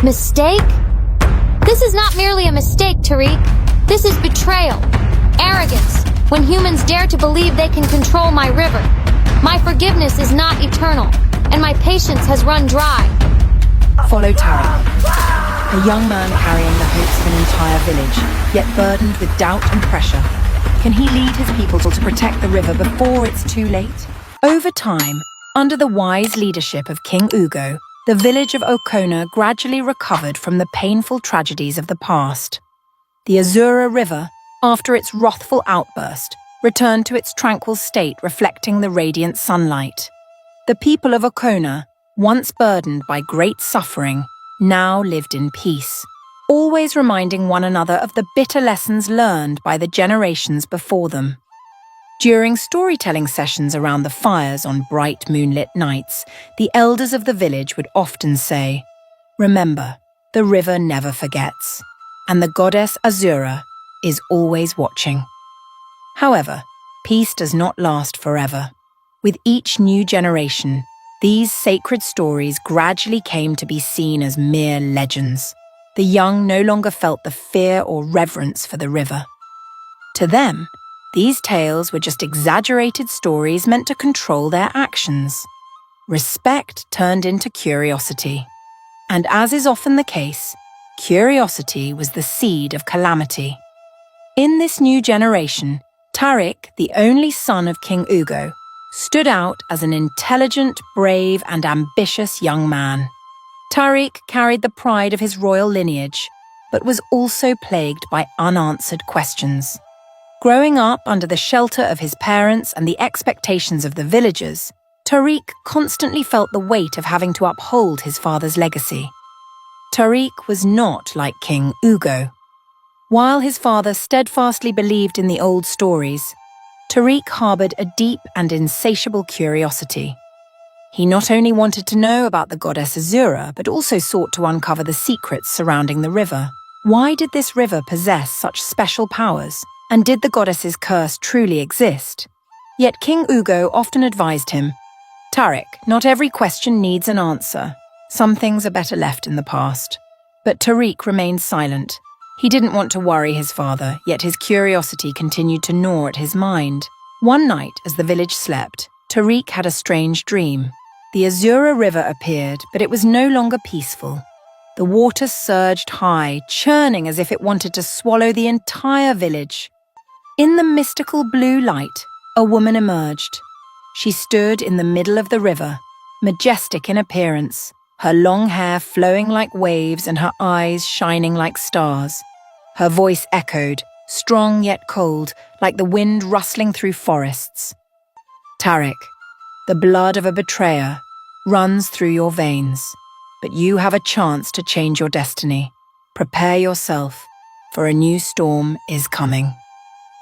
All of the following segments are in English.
Mistake? This is not merely a mistake, Tariq. This is betrayal, arrogance, when humans dare to believe they can control my river. My forgiveness is not eternal, and my patience has run dry. Follow Tariq, a young man carrying the hopes of an entire village, yet burdened with doubt and pressure. Can he lead his people to protect the river before it's too late? Over time, under the wise leadership of King Ugo, the village of Okona gradually recovered from the painful tragedies of the past. The Azura River, after its wrathful outburst, returned to its tranquil state, reflecting the radiant sunlight. The people of Okona, once burdened by great suffering, now lived in peace, always reminding one another of the bitter lessons learned by the generations before them. During storytelling sessions around the fires on bright moonlit nights, the elders of the village would often say, "Remember, the river never forgets, and the goddess Azura is always watching." However, peace does not last forever. With each new generation, these sacred stories gradually came to be seen as mere legends. The young no longer felt the fear or reverence for the river. To them, these tales were just exaggerated stories meant to control their actions. Respect turned into curiosity. And as is often the case, curiosity was the seed of calamity. In this new generation, Tariq, the only son of King Ugo, stood out as an intelligent, brave, and ambitious young man. Tariq carried the pride of his royal lineage, but was also plagued by unanswered questions. Growing up under the shelter of his parents and the expectations of the villagers, Tariq constantly felt the weight of having to uphold his father's legacy. Tariq was not like King Ugo. While his father steadfastly believed in the old stories, Tariq harbored a deep and insatiable curiosity. He not only wanted to know about the goddess Azura, but also sought to uncover the secrets surrounding the river. Why did this river possess such special powers? And did the goddess's curse truly exist? Yet King Ugo often advised him, "Tariq, not every question needs an answer. Some things are better left in the past." But Tariq remained silent. He didn't want to worry his father, yet his curiosity continued to gnaw at his mind. One night, as the village slept, Tariq had a strange dream. The Azura River appeared, but it was no longer peaceful. The water surged high, churning as if it wanted to swallow the entire village. In the mystical blue light, a woman emerged. She stood in the middle of the river, majestic in appearance, her long hair flowing like waves and her eyes shining like stars. Her voice echoed, strong yet cold, like the wind rustling through forests. "Tariq, the blood of a betrayer runs through your veins, but you have a chance to change your destiny. Prepare yourself, for a new storm is coming."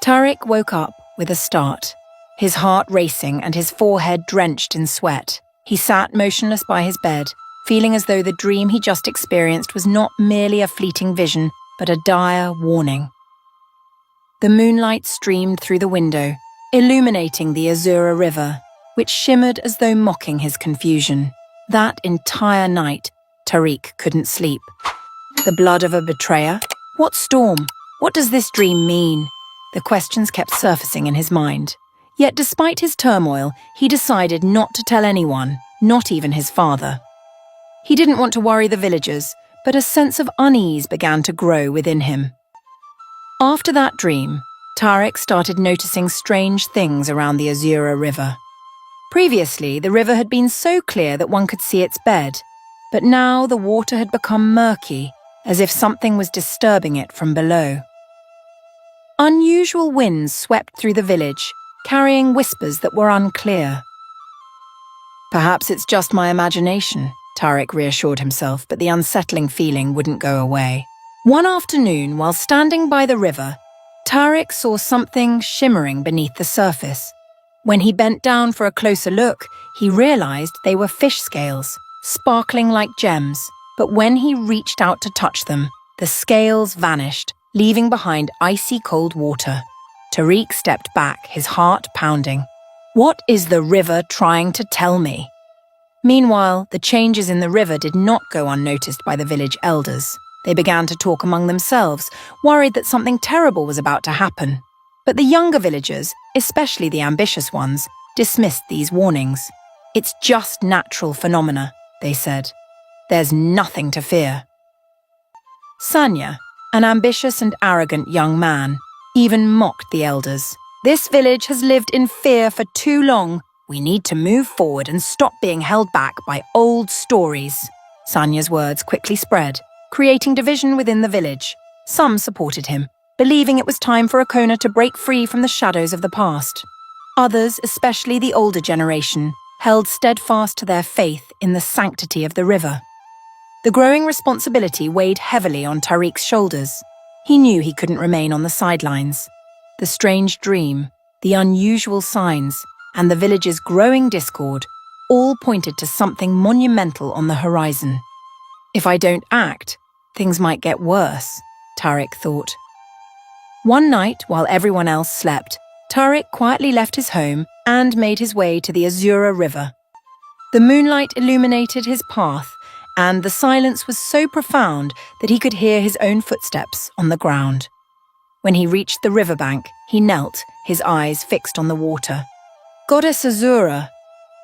Tariq woke up with a start, his heart racing and his forehead drenched in sweat. He sat motionless by his bed, feeling as though the dream he just experienced was not merely a fleeting vision, but a dire warning. The moonlight streamed through the window, illuminating the Azura River, which shimmered as though mocking his confusion. That entire night, Tariq couldn't sleep. The blood of a betrayer? What storm? What does this dream mean? The questions kept surfacing in his mind. Yet despite his turmoil, he decided not to tell anyone, not even his father. He didn't want to worry the villagers, but a sense of unease began to grow within him. After that dream, Tariq started noticing strange things around the Azura River. Previously, the river had been so clear that one could see its bed, but now the water had become murky, as if something was disturbing it from below. Unusual winds swept through the village, carrying whispers that were unclear. "Perhaps it's just my imagination," Tariq reassured himself, but the unsettling feeling wouldn't go away. One afternoon, while standing by the river, Tariq saw something shimmering beneath the surface. When he bent down for a closer look, he realized they were fish scales, sparkling like gems. But when he reached out to touch them, the scales vanished, leaving behind icy cold water. Tariq stepped back, his heart pounding. What is the river trying to tell me? Meanwhile, the changes in the river did not go unnoticed by the village elders. They began to talk among themselves, worried that something terrible was about to happen. But the younger villagers, especially the ambitious ones, dismissed these warnings. "It's just natural phenomena," they said. "There's nothing to fear." Sanya, an ambitious and arrogant young man, even mocked the elders. "This village has lived in fear for too long. We need to move forward and stop being held back by old stories." Sanya's words quickly spread, creating division within the village. Some supported him, believing it was time for Okona to break free from the shadows of the past. Others, especially the older generation, held steadfast to their faith in the sanctity of the river. The growing responsibility weighed heavily on Tariq's shoulders. He knew he couldn't remain on the sidelines. The strange dream, the unusual signs, and the village's growing discord all pointed to something monumental on the horizon. "If I don't act, things might get worse," Tariq thought. One night, while everyone else slept, Tariq quietly left his home and made his way to the Azura River. The moonlight illuminated his path, and the silence was so profound that he could hear his own footsteps on the ground. When he reached the riverbank, he knelt, his eyes fixed on the water. "Goddess Azura,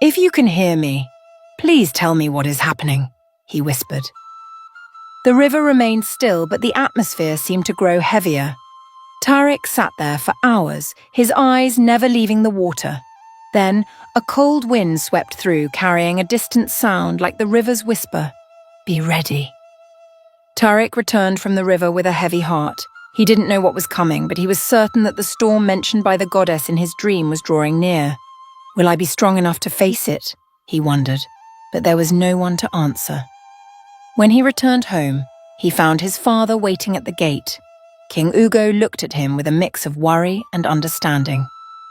if you can hear me, please tell me what is happening," he whispered. The river remained still, but the atmosphere seemed to grow heavier. Tariq sat there for hours, his eyes never leaving the water. Then, a cold wind swept through, carrying a distant sound like the river's whisper. "Be ready." Tariq returned from the river with a heavy heart. He didn't know what was coming, but he was certain that the storm mentioned by the goddess in his dream was drawing near. Will I be strong enough to face it? He wondered, but there was no one to answer. When he returned home, he found his father waiting at the gate. King Ugo looked at him with a mix of worry and understanding.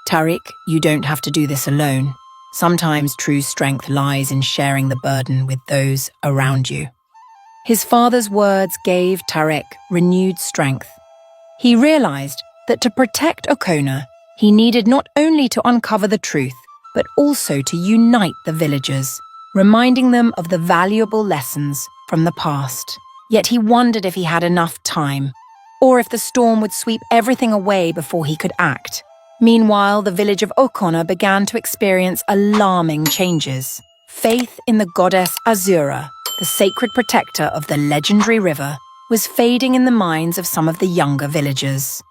"Tariq, you don't have to do this alone. Sometimes true strength lies in sharing the burden with those around you." His father's words gave Tariq renewed strength. He realized that to protect Okona, he needed not only to uncover the truth, but also to unite the villagers, reminding them of the valuable lessons from the past. Yet he wondered if he had enough time, or if the storm would sweep everything away before he could act. Meanwhile, the village of Okona began to experience alarming changes. Faith in the goddess Azura, the sacred protector of the legendary river, was fading in the minds of some of the younger villagers.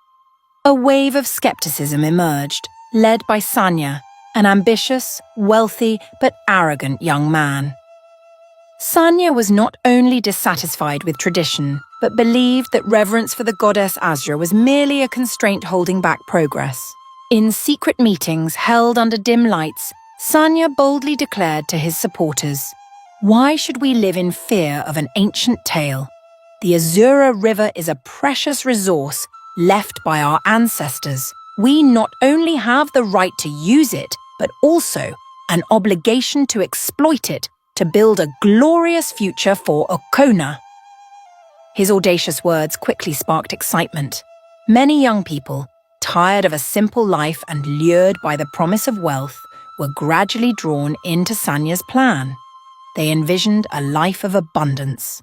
A wave of skepticism emerged, led by Sanya, an ambitious, wealthy, but arrogant young man. Sanya was not only dissatisfied with tradition, but believed that reverence for the goddess Azura was merely a constraint holding back progress. In secret meetings held under dim lights, Sanya boldly declared to his supporters, "Why should we live in fear of an ancient tale? The Azura River is a precious resource left by our ancestors. We not only have the right to use it, but also an obligation to exploit it to build a glorious future for Okona." His audacious words quickly sparked excitement. Many young people, tired of a simple life and lured by the promise of wealth, were gradually drawn into Sanya's plan. They envisioned a life of abundance,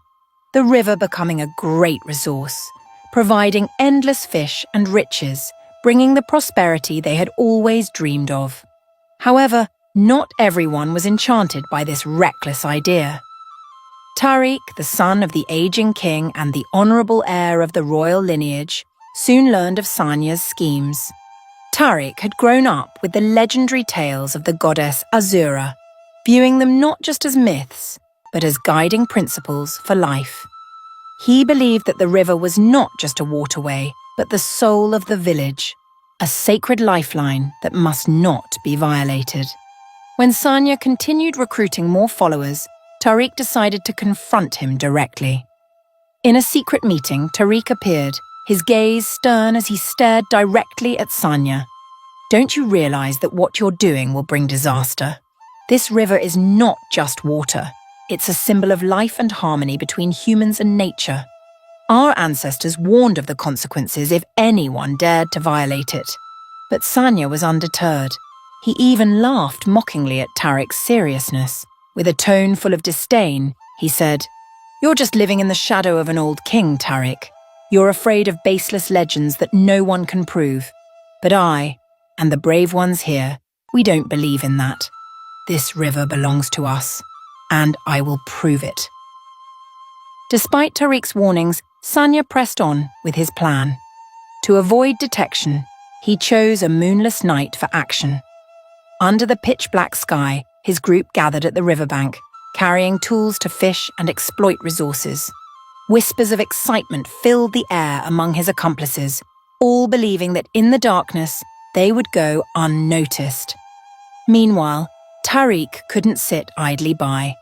the river becoming a great resource, providing endless fish and riches, bringing the prosperity they had always dreamed of. However, not everyone was enchanted by this reckless idea. Tariq, the son of the aging king and the honourable heir of the royal lineage, soon learned of Sanya's schemes. Tariq had grown up with the legendary tales of the goddess Azura, viewing them not just as myths, but as guiding principles for life. He believed that the river was not just a waterway, but the soul of the village, a sacred lifeline that must not be violated. When Sanya continued recruiting more followers, Tariq decided to confront him directly. In a secret meeting, Tariq appeared, his gaze stern as he stared directly at Sanya. "Don't you realize that what you're doing will bring disaster? This river is not just water. It's a symbol of life and harmony between humans and nature. Our ancestors warned of the consequences if anyone dared to violate it." But Sanya was undeterred. He even laughed mockingly at Tariq's seriousness. With a tone full of disdain, he said, "You're just living in the shadow of an old king, Tariq. You're afraid of baseless legends that no one can prove. But I, and the brave ones here, we don't believe in that. This river belongs to us, and I will prove it." Despite Tariq's warnings, Sonna pressed on with his plan. To avoid detection, he chose a moonless night for action. Under the pitch-black sky, his group gathered at the riverbank, carrying tools to fish and exploit resources. Whispers of excitement filled the air among his accomplices, all believing that in the darkness, they would go unnoticed. Meanwhile, Tariq couldn't sit idly by.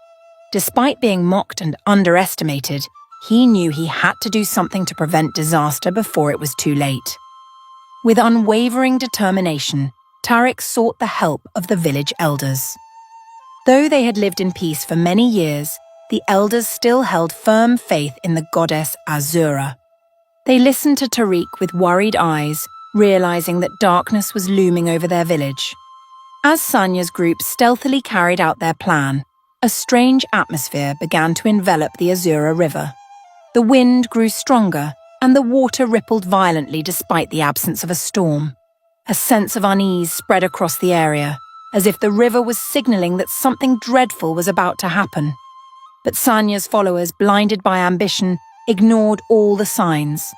Despite being mocked and underestimated, he knew he had to do something to prevent disaster before it was too late. With unwavering determination, Tariq sought the help of the village elders. Though they had lived in peace for many years, the elders still held firm faith in the goddess Azura. They listened to Tariq with worried eyes, realizing that darkness was looming over their village. As Sonna's group stealthily carried out their plan, a strange atmosphere began to envelop the Azura River. The wind grew stronger, and the water rippled violently despite the absence of a storm. A sense of unease spread across the area, as if the river was signaling that something dreadful was about to happen. But Sonna's followers, blinded by ambition, ignored all the signs.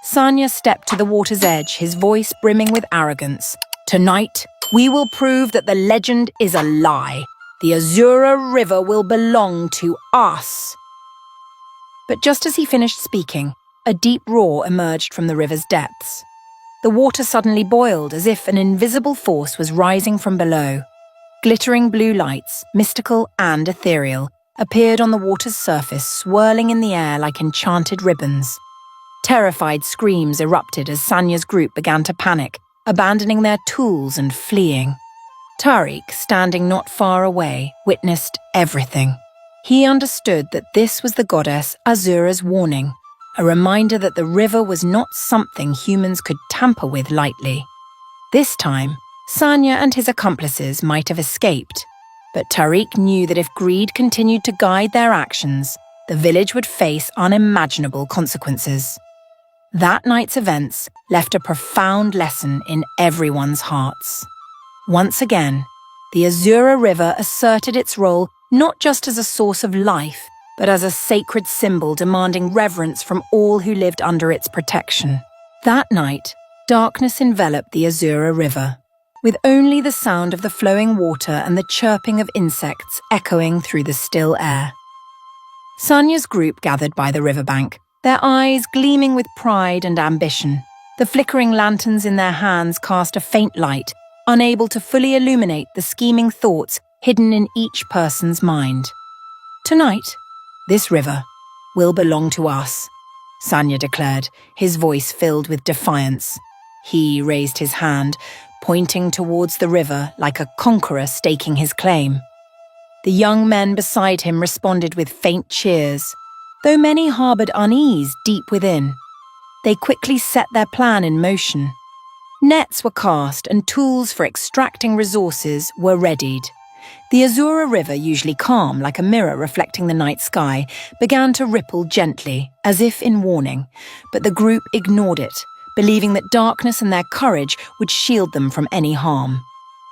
Sonna stepped to the water's edge, his voice brimming with arrogance. "Tonight, we will prove that the legend is a lie. The Azura River will belong to us." But just as he finished speaking, a deep roar emerged from the river's depths. The water suddenly boiled as if an invisible force was rising from below. Glittering blue lights, mystical and ethereal, appeared on the water's surface, swirling in the air like enchanted ribbons. Terrified screams erupted as Sonna's group began to panic, abandoning their tools and fleeing. Tariq, standing not far away, witnessed everything. He understood that this was the goddess Azura's warning, a reminder that the river was not something humans could tamper with lightly. This time, Sonna and his accomplices might have escaped, but Tariq knew that if greed continued to guide their actions, the village would face unimaginable consequences. That night's events left a profound lesson in everyone's hearts. Once again, the Azura River asserted its role not just as a source of life, but as a sacred symbol demanding reverence from all who lived under its protection. That night, darkness enveloped the Azura River, with only the sound of the flowing water and the chirping of insects echoing through the still air. Sonna's group gathered by the riverbank, their eyes gleaming with pride and ambition. The flickering lanterns in their hands cast a faint light, unable to fully illuminate the scheming thoughts hidden in each person's mind. "Tonight, this river will belong to us," Sonna declared, his voice filled with defiance. He raised his hand, pointing towards the river like a conqueror staking his claim. The young men beside him responded with faint cheers, though many harbored unease deep within. They quickly set their plan in motion. Nets were cast and tools for extracting resources were readied. The Azura River, usually calm like a mirror reflecting the night sky, began to ripple gently, as if in warning, but the group ignored it, believing that darkness and their courage would shield them from any harm.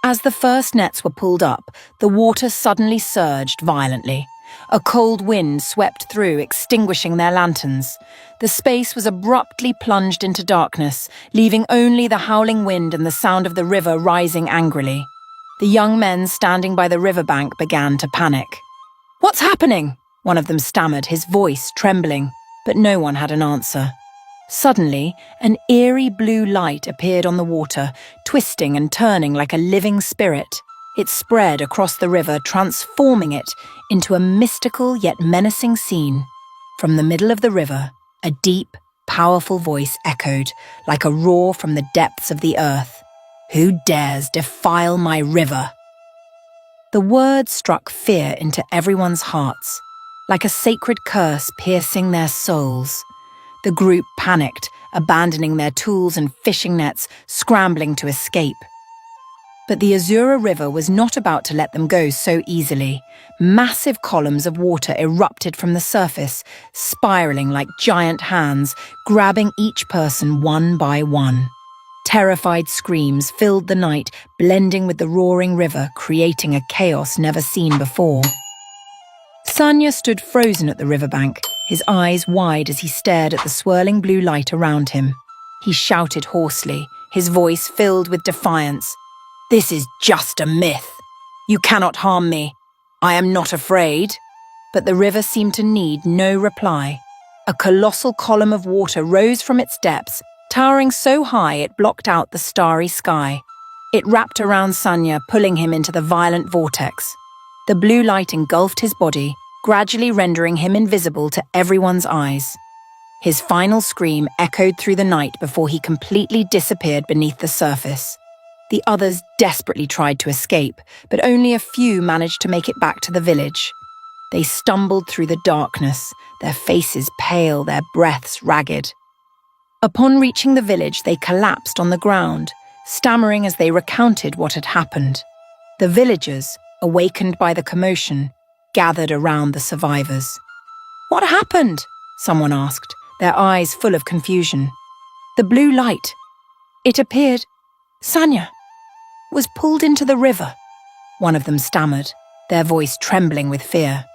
As the first nets were pulled up, the water suddenly surged violently. A cold wind swept through, extinguishing their lanterns. The space was abruptly plunged into darkness, leaving only the howling wind and the sound of the river rising angrily. The young men standing by the riverbank began to panic. "What's happening?" one of them stammered, his voice trembling, but no one had an answer. Suddenly, an eerie blue light appeared on the water, twisting and turning like a living spirit. It spread across the river, transforming it into a mystical yet menacing scene. From the middle of the river, a deep, powerful voice echoed, like a roar from the depths of the earth. "Who dares defile my river?" The words struck fear into everyone's hearts, like a sacred curse piercing their souls. The group panicked, abandoning their tools and fishing nets, scrambling to escape. But the Azura River was not about to let them go so easily. Massive columns of water erupted from the surface, spiraling like giant hands, grabbing each person one by one. Terrified screams filled the night, blending with the roaring river, creating a chaos never seen before. Sanya stood frozen at the riverbank, his eyes wide as he stared at the swirling blue light around him. He shouted hoarsely, his voice filled with defiance. "This is just a myth. You cannot harm me. I am not afraid." But the river seemed to need no reply. A colossal column of water rose from its depths, towering so high it blocked out the starry sky. It wrapped around Sanya, pulling him into the violent vortex. The blue light engulfed his body, gradually rendering him invisible to everyone's eyes. His final scream echoed through the night before he completely disappeared beneath the surface. The others desperately tried to escape, but only a few managed to make it back to the village. They stumbled through the darkness, their faces pale, their breaths ragged. Upon reaching the village, they collapsed on the ground, stammering as they recounted what had happened. The villagers, awakened by the commotion, gathered around the survivors. "What happened?" someone asked, their eyes full of confusion. "The blue light. It appeared. Sanya was pulled into the river," one of them stammered, their voice trembling with fear.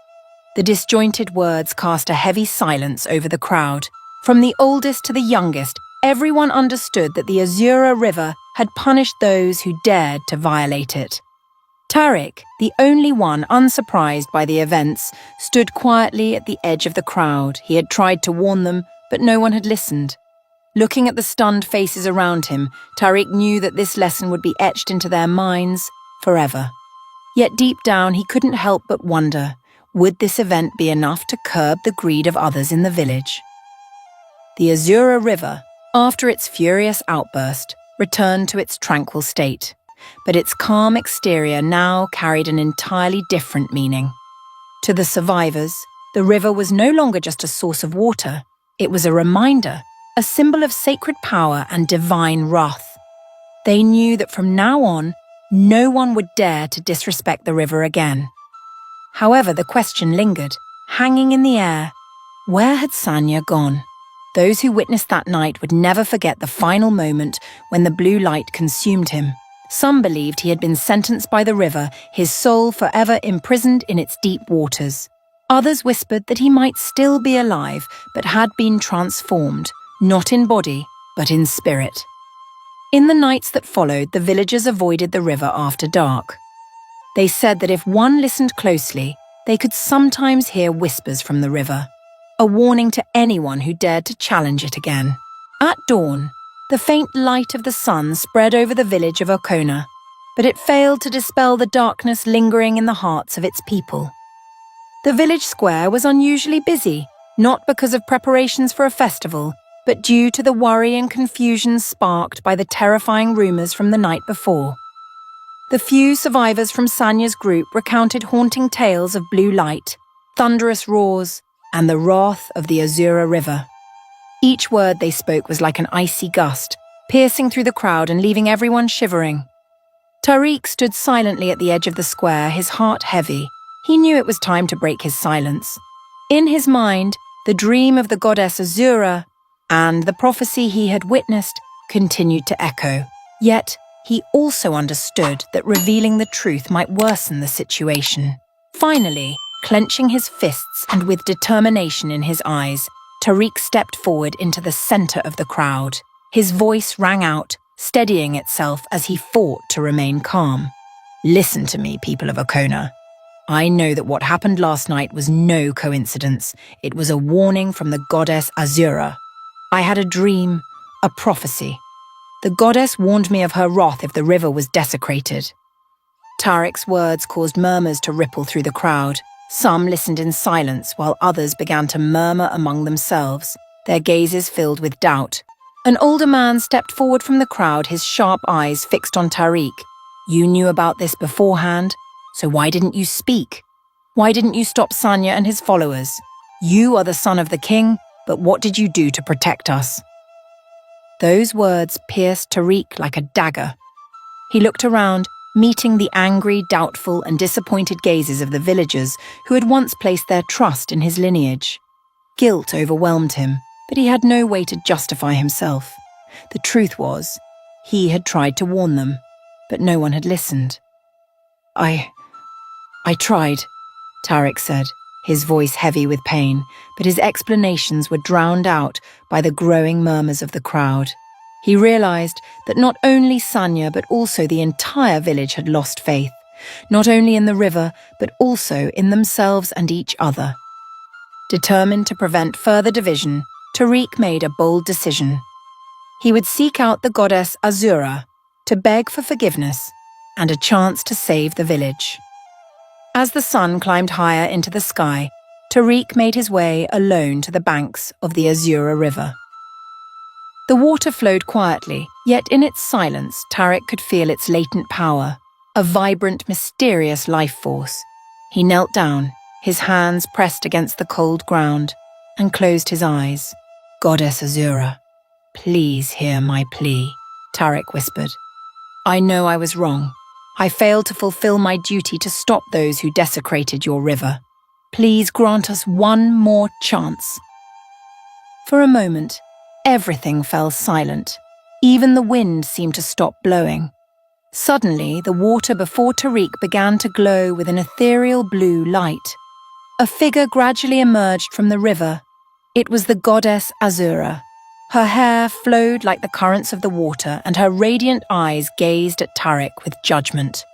The disjointed words cast a heavy silence over the crowd. From the oldest to the youngest, everyone understood that the Azura River had punished those who dared to violate it. Tariq, the only one unsurprised by the events, stood quietly at the edge of the crowd. He had tried to warn them, but no one had listened. Looking at the stunned faces around him, Tariq knew that this lesson would be etched into their minds forever. Yet deep down, he couldn't help but wonder, would this event be enough to curb the greed of others in the village? The Azura River, after its furious outburst, returned to its tranquil state, but its calm exterior now carried an entirely different meaning. To the survivors, the river was no longer just a source of water. It was a reminder, a symbol of sacred power and divine wrath. They knew that from now on, no one would dare to disrespect the river again. However, the question lingered, hanging in the air. Where had Sanya gone? Those who witnessed that night would never forget the final moment when the blue light consumed him. Some believed he had been sentenced by the river, his soul forever imprisoned in its deep waters. Others whispered that he might still be alive, but had been transformed, not in body, but in spirit. In the nights that followed, the villagers avoided the river after dark. They said that if one listened closely, they could sometimes hear whispers from the river, a warning to anyone who dared to challenge it again. At dawn, the faint light of the sun spread over the village of Okona, but it failed to dispel the darkness lingering in the hearts of its people. The village square was unusually busy, not because of preparations for a festival, but due to the worry and confusion sparked by the terrifying rumors from the night before. The few survivors from Sanya's group recounted haunting tales of blue light, thunderous roars, and the wrath of the Azura River. Each word they spoke was like an icy gust, piercing through the crowd and leaving everyone shivering. Tariq stood silently at the edge of the square, his heart heavy. He knew it was time to break his silence. In his mind, the dream of the goddess Azura and the prophecy he had witnessed continued to echo. Yet, he also understood that revealing the truth might worsen the situation. Finally, clenching his fists and with determination in his eyes, Tariq stepped forward into the center of the crowd. His voice rang out, steadying itself as he fought to remain calm. "Listen to me, people of Okona. I know that what happened last night was no coincidence. It was a warning from the goddess Azura. I had a dream, a prophecy. The goddess warned me of her wrath if the river was desecrated." Tariq's words caused murmurs to ripple through the crowd. Some listened in silence while others began to murmur among themselves, their gazes filled with doubt. An older man stepped forward from the crowd, his sharp eyes fixed on Tariq. "You knew about this beforehand, so why didn't you speak? Why didn't you stop Sanya and his followers? You are the son of the king, but what did you do to protect us?" Those words pierced Tariq like a dagger. He looked around, meeting the angry, doubtful, and disappointed gazes of the villagers who had once placed their trust in his lineage. Guilt overwhelmed him, but he had no way to justify himself. The truth was, he had tried to warn them, but no one had listened. I tried, Tariq said, his voice heavy with pain, but his explanations were drowned out by the growing murmurs of the crowd. He realized that not only Sanya but also the entire village had lost faith, not only in the river but also in themselves and each other. Determined to prevent further division, Tariq made a bold decision. He would seek out the goddess Azura to beg for forgiveness and a chance to save the village. As the sun climbed higher into the sky, Tariq made his way alone to the banks of the Azura River. The water flowed quietly, yet in its silence Tariq could feel its latent power, a vibrant, mysterious life force. He knelt down, his hands pressed against the cold ground, and closed his eyes. "Goddess Azura, please hear my plea," Tariq whispered. "I know I was wrong. I failed to fulfill my duty to stop those who desecrated your river. Please grant us one more chance." For a moment, everything fell silent. Even the wind seemed to stop blowing. Suddenly, the water before Tariq began to glow with an ethereal blue light. A figure gradually emerged from the river. It was the goddess Azura. Her hair flowed like the currents of the water, and her radiant eyes gazed at Tariq with judgment.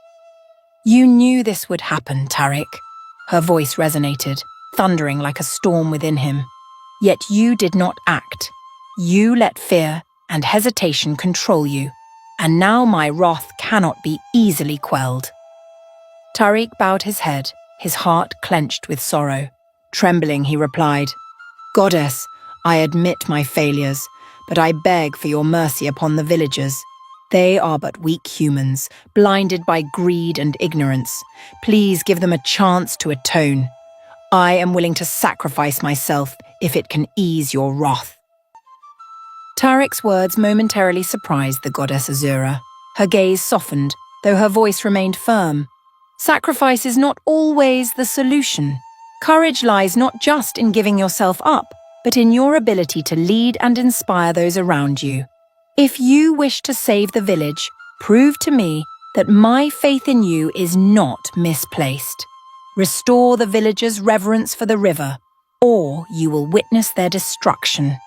"You knew this would happen, Tariq." Her voice resonated, thundering like a storm within him. "Yet you did not act. You let fear and hesitation control you, and now my wrath cannot be easily quelled." Tariq bowed his head, his heart clenched with sorrow. Trembling, he replied, "Goddess, I admit my failures, but I beg for your mercy upon the villagers. They are but weak humans, blinded by greed and ignorance. Please give them a chance to atone. I am willing to sacrifice myself if it can ease your wrath." Tariq's words momentarily surprised the goddess Azura. Her gaze softened, though her voice remained firm. Sacrifice is not always the solution. Courage lies not just in giving yourself up, but in your ability to lead and inspire those around you. If you wish to save the village, prove to me that my faith in you is not misplaced. Restore the villagers' reverence for the river, or you will witness their destruction.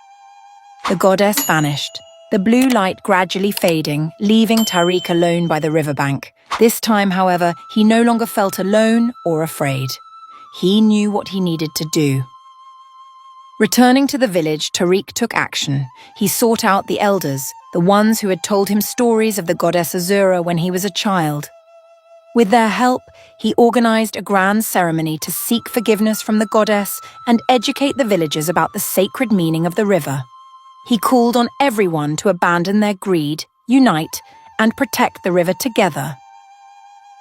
The goddess vanished, the blue light gradually fading, leaving Tariq alone by the riverbank. This time, however, he no longer felt alone or afraid. He knew what he needed to do. Returning to the village, Tariq took action. He sought out the elders, the ones who had told him stories of the goddess Azura when he was a child. With their help, he organized a grand ceremony to seek forgiveness from the goddess and educate the villagers about the sacred meaning of the river. He called on everyone to abandon their greed, unite, and protect the river together.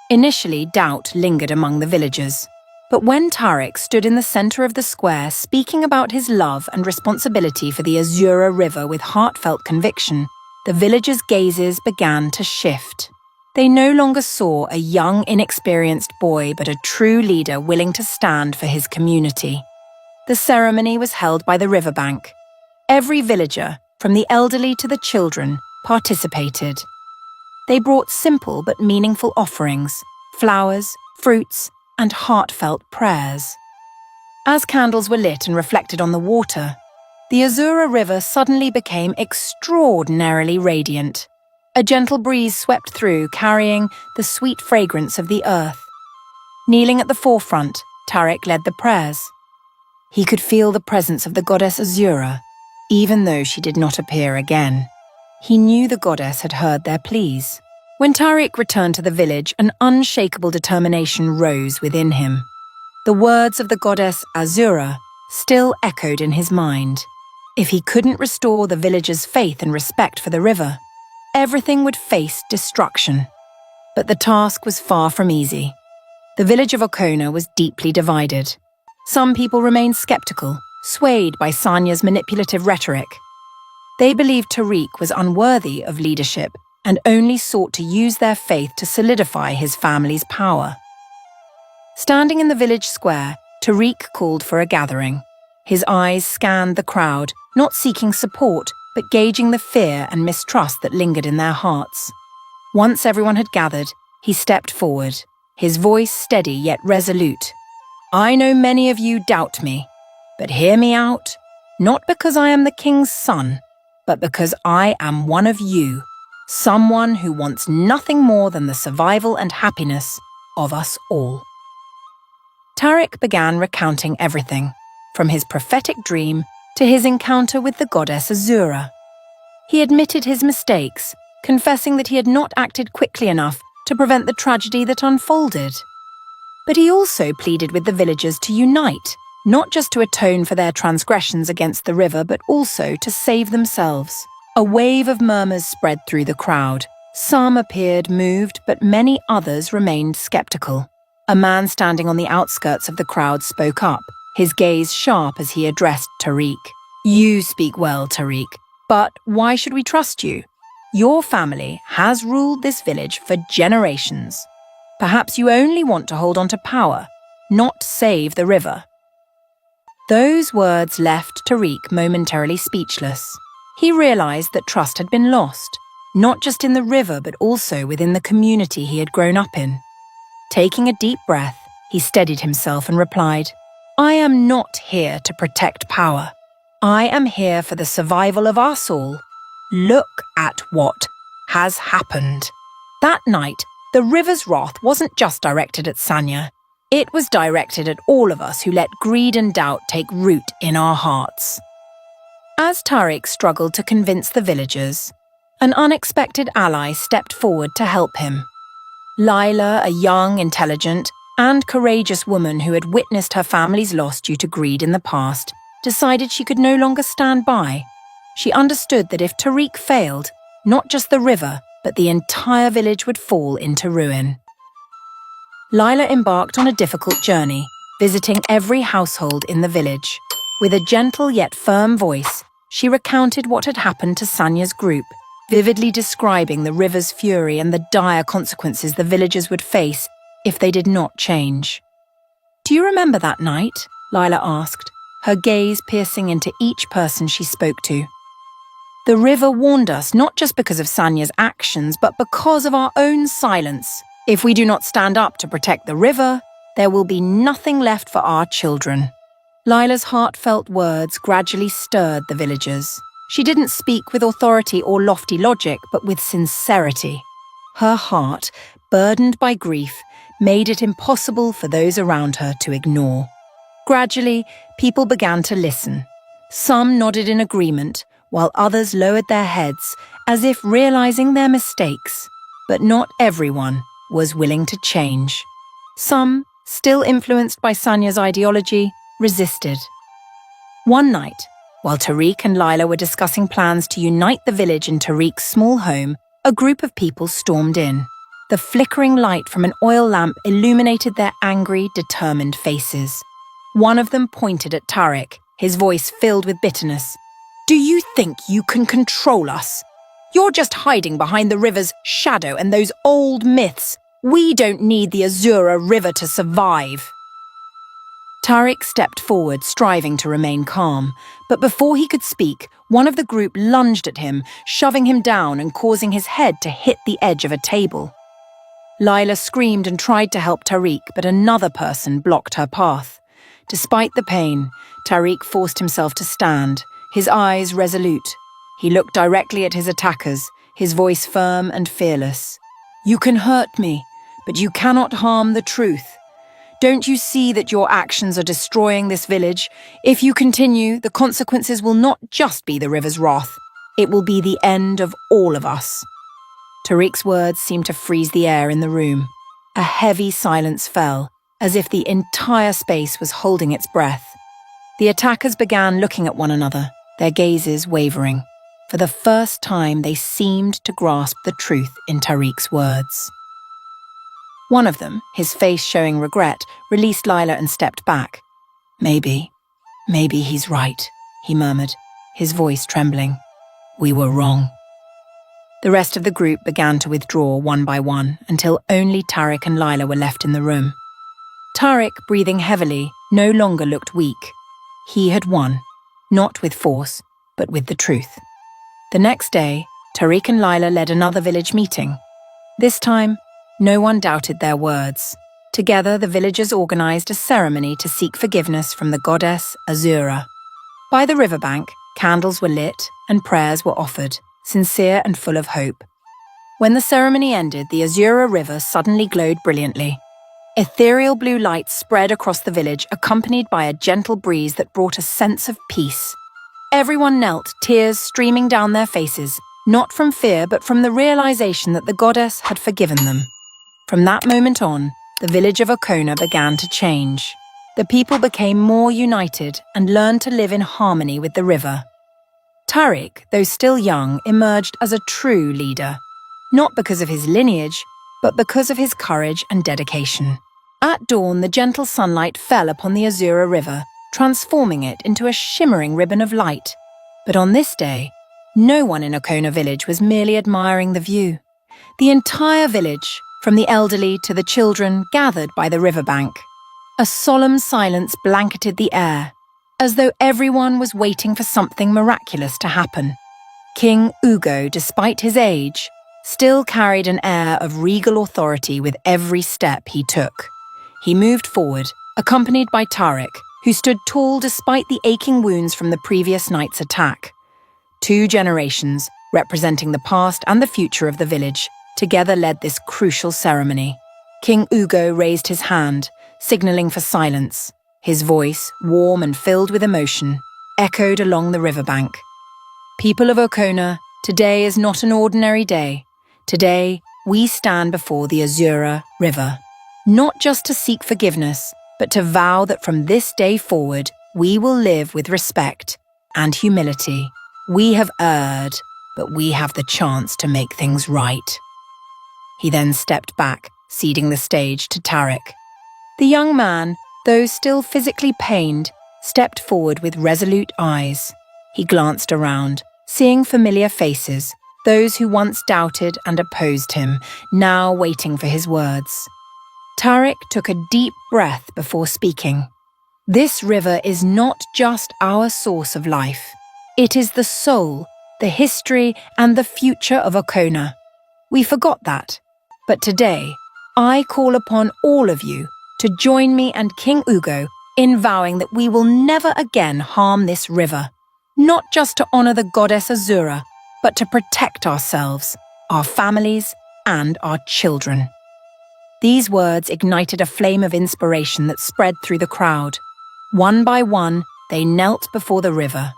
Initially, doubt lingered among the villagers. But when Tariq stood in the center of the square speaking about his love and responsibility for the Azura River with heartfelt conviction, the villagers' gazes began to shift. They no longer saw a young, inexperienced boy, but a true leader willing to stand for his community. The ceremony was held by the riverbank. Every villager, from the elderly to the children, participated. They brought simple but meaningful offerings, flowers, fruits, and heartfelt prayers. As candles were lit and reflected on the water, the Azura River suddenly became extraordinarily radiant. A gentle breeze swept through, carrying the sweet fragrance of the earth. Kneeling at the forefront, Tariq led the prayers. He could feel the presence of the goddess Azura, even though she did not appear again. He knew the goddess had heard their pleas. When Tariq returned to the village, an unshakable determination rose within him. The words of the goddess Azura still echoed in his mind. If he couldn't restore the villagers' faith and respect for the river, everything would face destruction. But the task was far from easy. The village of Okona was deeply divided. Some people remained skeptical, swayed by Sanya's manipulative rhetoric. They believed Tariq was unworthy of leadership, and only sought to use their faith to solidify his family's power. Standing in the village square, Tariq called for a gathering. His eyes scanned the crowd, not seeking support, but gauging the fear and mistrust that lingered in their hearts. Once everyone had gathered, he stepped forward, his voice steady yet resolute. "I know many of you doubt me, but hear me out, not because I am the king's son, but because I am one of you, someone who wants nothing more than the survival and happiness of us all." Tariq began recounting everything, from his prophetic dream to his encounter with the goddess Azura. He admitted his mistakes, confessing that he had not acted quickly enough to prevent the tragedy that unfolded. But he also pleaded with the villagers to unite, not just to atone for their transgressions against the river, but also to save themselves. A wave of murmurs spread through the crowd. Some appeared moved, but many others remained skeptical. A man standing on the outskirts of the crowd spoke up, his gaze sharp as he addressed Tariq. "You speak well, Tariq, but why should we trust you? Your family has ruled this village for generations. Perhaps you only want to hold on to power, not save the river." Those words left Tariq momentarily speechless. He realized that trust had been lost, not just in the river but also within the community he had grown up in. Taking a deep breath, he steadied himself and replied, "I am not here to protect power. I am here for the survival of us all. Look at what has happened." That night, the river's wrath wasn't just directed at Sanya. It was directed at all of us who let greed and doubt take root in our hearts. As Tariq struggled to convince the villagers, an unexpected ally stepped forward to help him. Lila, a young, intelligent, and courageous woman who had witnessed her family's loss due to greed in the past, decided she could no longer stand by. She understood that if Tariq failed, not just the river, but the entire village would fall into ruin. Lila embarked on a difficult journey, visiting every household in the village. With a gentle yet firm voice, she recounted what had happened to Sanya's group, vividly describing the river's fury and the dire consequences the villagers would face if they did not change. "Do you remember that night?" Lila asked, her gaze piercing into each person she spoke to. "The river warned us not just because of Sanya's actions, but because of our own silence. If we do not stand up to protect the river, there will be nothing left for our children." Lila's heartfelt words gradually stirred the villagers. She didn't speak with authority or lofty logic, but with sincerity. Her heart, burdened by grief, made it impossible for those around her to ignore. Gradually, people began to listen. Some nodded in agreement, while others lowered their heads, as if realizing their mistakes. But not everyone was willing to change. Some, still influenced by Sanya's ideology, resisted. One night, while Tariq and Lila were discussing plans to unite the village in Tariq's small home, a group of people stormed in. The flickering light from an oil lamp illuminated their angry, determined faces. One of them pointed at Tariq, his voice filled with bitterness. "Do you think you can control us? You're just hiding behind the river's shadow and those old myths. We don't need the Azura River to survive." Tariq stepped forward, striving to remain calm, but before he could speak, one of the group lunged at him, shoving him down and causing his head to hit the edge of a table. Lila screamed and tried to help Tariq, but another person blocked her path. Despite the pain, Tariq forced himself to stand, his eyes resolute. He looked directly at his attackers, his voice firm and fearless. "You can hurt me, but you cannot harm the truth. Don't you see that your actions are destroying this village? If you continue, the consequences will not just be the river's wrath. It will be the end of all of us." Tariq's words seemed to freeze the air in the room. A heavy silence fell, as if the entire space was holding its breath. The attackers began looking at one another, their gazes wavering. For the first time, they seemed to grasp the truth in Tariq's words. One of them, his face showing regret, released Lila and stepped back. Maybe he's right," he murmured, his voice trembling. "We were wrong." The rest of the group began to withdraw one by one until only Tariq and Lila were left in the room. Tariq, breathing heavily, no longer looked weak. He had won, not with force, but with the truth. The next day, Tariq and Lila led another village meeting. This time, no one doubted their words. Together, the villagers organized a ceremony to seek forgiveness from the goddess Azura. By the riverbank, candles were lit and prayers were offered, sincere and full of hope. When the ceremony ended, the Azura River suddenly glowed brilliantly. Ethereal blue light spread across the village, accompanied by a gentle breeze that brought a sense of peace. Everyone knelt, tears streaming down their faces, not from fear but from the realization that the goddess had forgiven them. From that moment on, the village of Okona began to change. The people became more united and learned to live in harmony with the river. Tariq, though still young, emerged as a true leader, not because of his lineage, but because of his courage and dedication. At dawn, the gentle sunlight fell upon the Azura River, transforming it into a shimmering ribbon of light. But on this day, no one in Okona village was merely admiring the view. The entire village, from the elderly to the children, gathered by the riverbank. A solemn silence blanketed the air, as though everyone was waiting for something miraculous to happen. King Ugo, despite his age, still carried an air of regal authority with every step he took. He moved forward, accompanied by Tariq, who stood tall despite the aching wounds from the previous night's attack. 2 generations, representing the past and the future of the village, together led this crucial ceremony. King Ugo raised his hand, signaling for silence. His voice, warm and filled with emotion, echoed along the riverbank. People of Okona, today is not an ordinary day. Today, we stand before the Azura River, not just to seek forgiveness, but to vow that from this day forward, we will live with respect and humility. We have erred, but we have the chance to make things right. He then stepped back, ceding the stage to Tariq. The young man, though still physically pained, stepped forward with resolute eyes. He glanced around, seeing familiar faces, those who once doubted and opposed him, now waiting for his words. Tariq took a deep breath before speaking. This river is not just our source of life. It is the soul, the history, and the future of Okona. We forgot that. But today, I call upon all of you to join me and King Ugo in vowing that we will never again harm this river, not just to honor the goddess Azura, but to protect ourselves, our families, and our children. These words ignited a flame of inspiration that spread through the crowd. One by one, they knelt before the river,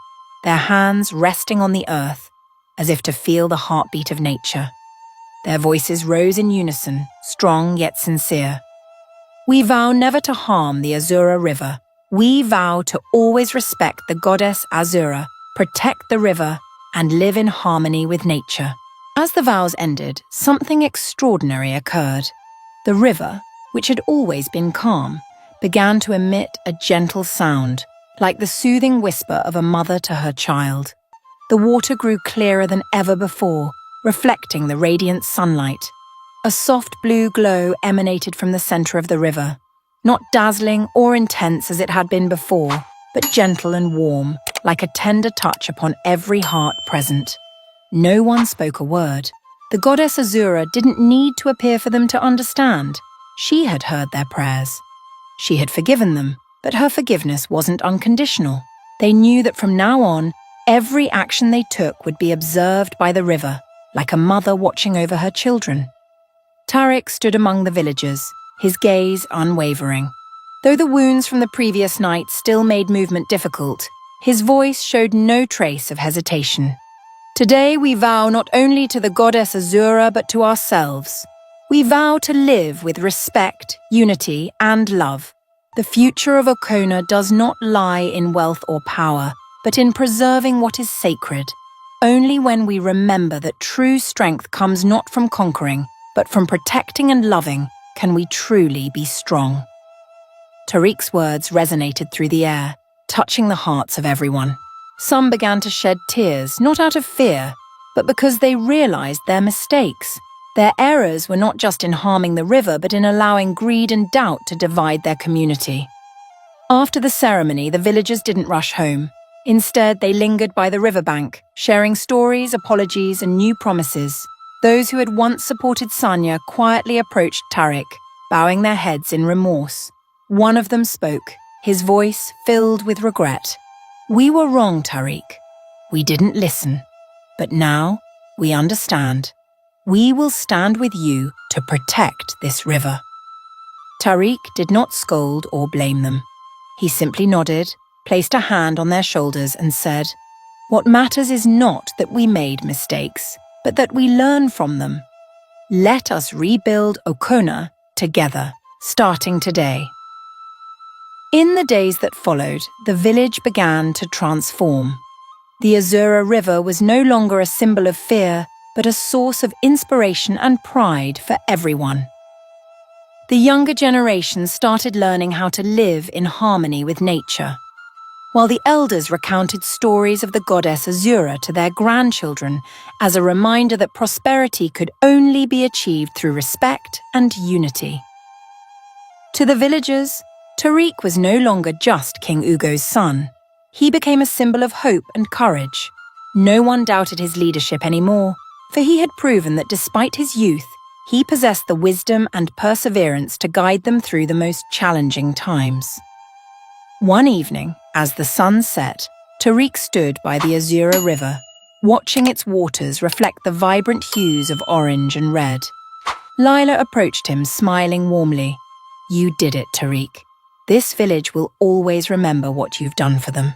their hands resting on the earth, as if to feel the heartbeat of nature. Their voices rose in unison, strong yet sincere. We vow never to harm the Azura River. We vow to always respect the goddess Azura, protect the river, and live in harmony with nature. As the vows ended, something extraordinary occurred. The river, which had always been calm, began to emit a gentle sound, like the soothing whisper of a mother to her child. The water grew clearer than ever before, reflecting the radiant sunlight. A soft blue glow emanated from the center of the river, not dazzling or intense as it had been before, but gentle and warm, like a tender touch upon every heart present. No one spoke a word. The goddess Azura didn't need to appear for them to understand. She had heard their prayers. She had forgiven them, but her forgiveness wasn't unconditional. They knew that from now on, every action they took would be observed by the river, like a mother watching over her children. Tariq stood among the villagers, his gaze unwavering. Though the wounds from the previous night still made movement difficult, his voice showed no trace of hesitation. Today we vow not only to the goddess Azura but to ourselves. We vow to live with respect, unity, and love. The future of Okona does not lie in wealth or power, but in preserving what is sacred. Only when we remember that true strength comes not from conquering, but from protecting and loving, can we truly be strong. Tariq's words resonated through the air, touching the hearts of everyone. Some began to shed tears, not out of fear, but because they realized their mistakes. Their errors were not just in harming the river, but in allowing greed and doubt to divide their community. After the ceremony, the villagers didn't rush home. Instead, they lingered by the riverbank, sharing stories, apologies, and new promises. Those who had once supported Sonna quietly approached Tariq, bowing their heads in remorse. One of them spoke, his voice filled with regret. "We were wrong, Tariq. We didn't listen. But now, we understand. We will stand with you to protect this river." Tariq did not scold or blame them. He simply nodded, placed a hand on their shoulders and said, "What matters is not that we made mistakes, but that we learn from them. Let us rebuild Okona together, starting today." In the days that followed, the village began to transform. The Azura River was no longer a symbol of fear, but a source of inspiration and pride for everyone. The younger generation started learning how to live in harmony with nature, while the elders recounted stories of the goddess Azura to their grandchildren as a reminder that prosperity could only be achieved through respect and unity. To the villagers, Tariq was no longer just King Ugo's son. He became a symbol of hope and courage. No one doubted his leadership anymore, for he had proven that despite his youth, he possessed the wisdom and perseverance to guide them through the most challenging times. One evening, as the sun set, Tariq stood by the Azura River, watching its waters reflect the vibrant hues of orange and red. Laya approached him, smiling warmly. "You did it, Tariq. This village will always remember what you've done for them."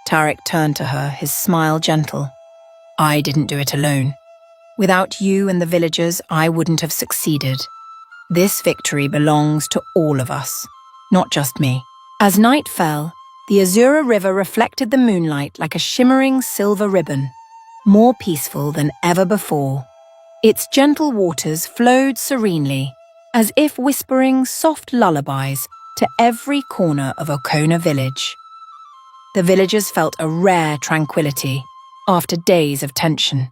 Tariq turned to her, his smile gentle. "I didn't do it alone. Without you and the villagers, I wouldn't have succeeded. This victory belongs to all of us, not just me." As night fell, the Azura River reflected the moonlight like a shimmering silver ribbon, more peaceful than ever before. Its gentle waters flowed serenely, as if whispering soft lullabies to every corner of Okona village. The villagers felt a rare tranquility after days of tension.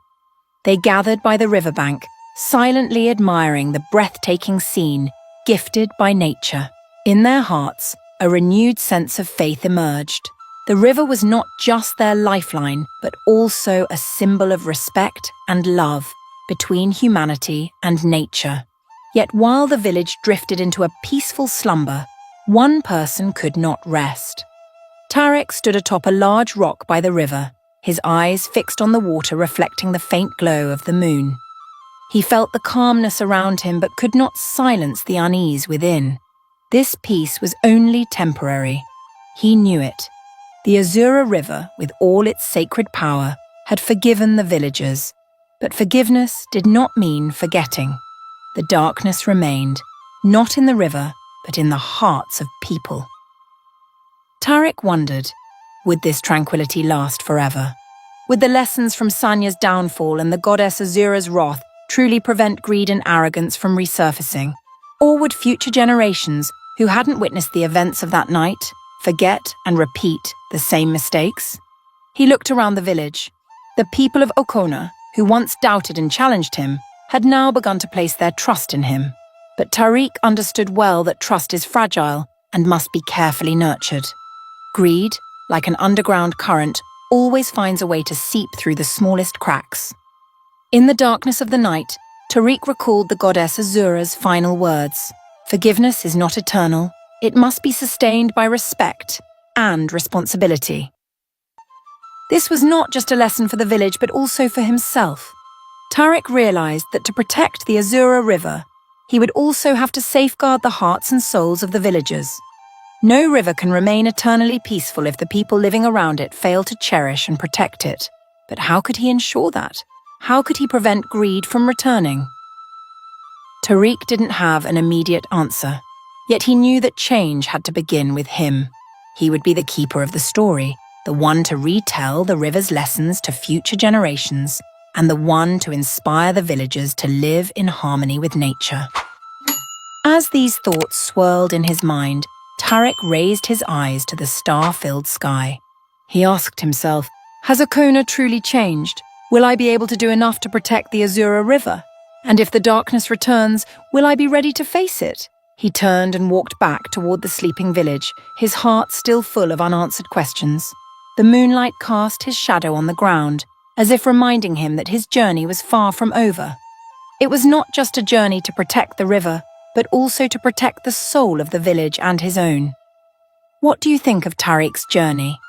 They gathered by the riverbank, silently admiring the breathtaking scene gifted by nature. In their hearts, a renewed sense of faith emerged. The river was not just their lifeline, but also a symbol of respect and love between humanity and nature. Yet while the village drifted into a peaceful slumber, one person could not rest. Tariq stood atop a large rock by the river, his eyes fixed on the water reflecting the faint glow of the moon. He felt the calmness around him but could not silence the unease within. This peace was only temporary. He knew it. The Azura River, with all its sacred power, had forgiven the villagers. But forgiveness did not mean forgetting. The darkness remained, not in the river, but in the hearts of people. Tariq wondered, would this tranquility last forever? Would the lessons from Sonna's downfall and the goddess Azura's wrath truly prevent greed and arrogance from resurfacing? Or would future generations, who hadn't witnessed the events of that night, forget and repeat the same mistakes? He looked around the village. The people of Okona, who once doubted and challenged him, had now begun to place their trust in him. But Tariq understood well that trust is fragile and must be carefully nurtured. Greed, like an underground current, always finds a way to seep through the smallest cracks. In the darkness of the night, Tariq recalled the goddess Azura's final words. Forgiveness is not eternal. It must be sustained by respect and responsibility. This was not just a lesson for the village, but also for himself. Tariq realized that to protect the Azura River, he would also have to safeguard the hearts and souls of the villagers. No river can remain eternally peaceful if the people living around it fail to cherish and protect it. But how could he ensure that? How could he prevent greed from returning? Tariq didn't have an immediate answer, yet he knew that change had to begin with him. He would be the keeper of the story, the one to retell the river's lessons to future generations, and the one to inspire the villagers to live in harmony with nature. As these thoughts swirled in his mind, Tariq raised his eyes to the star-filled sky. He asked himself, has Okona truly changed? Will I be able to do enough to protect the Azura River? And if the darkness returns, will I be ready to face it? He turned and walked back toward the sleeping village, his heart still full of unanswered questions. The moonlight cast his shadow on the ground, as if reminding him that his journey was far from over. It was not just a journey to protect the river, but also to protect the soul of the village and his own. What do you think of Tariq's journey?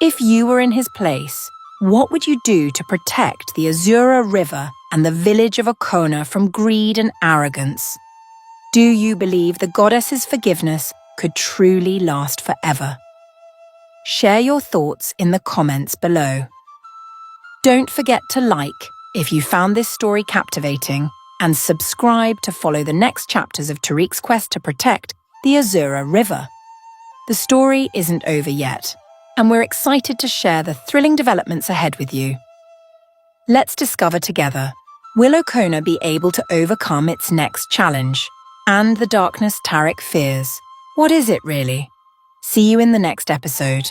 If you were in his place, what would you do to protect the Azura River and the village of Okona from greed and arrogance? Do you believe the goddess's forgiveness could truly last forever? Share your thoughts in the comments below. Don't forget to like if you found this story captivating, and subscribe to follow the next chapters of Tariq's quest to protect the Azura River. The story isn't over yet, and we're excited to share the thrilling developments ahead with you. Let's discover together, will Okona be able to overcome its next challenge? And the darkness Tariq fears. What is it really? See you in the next episode.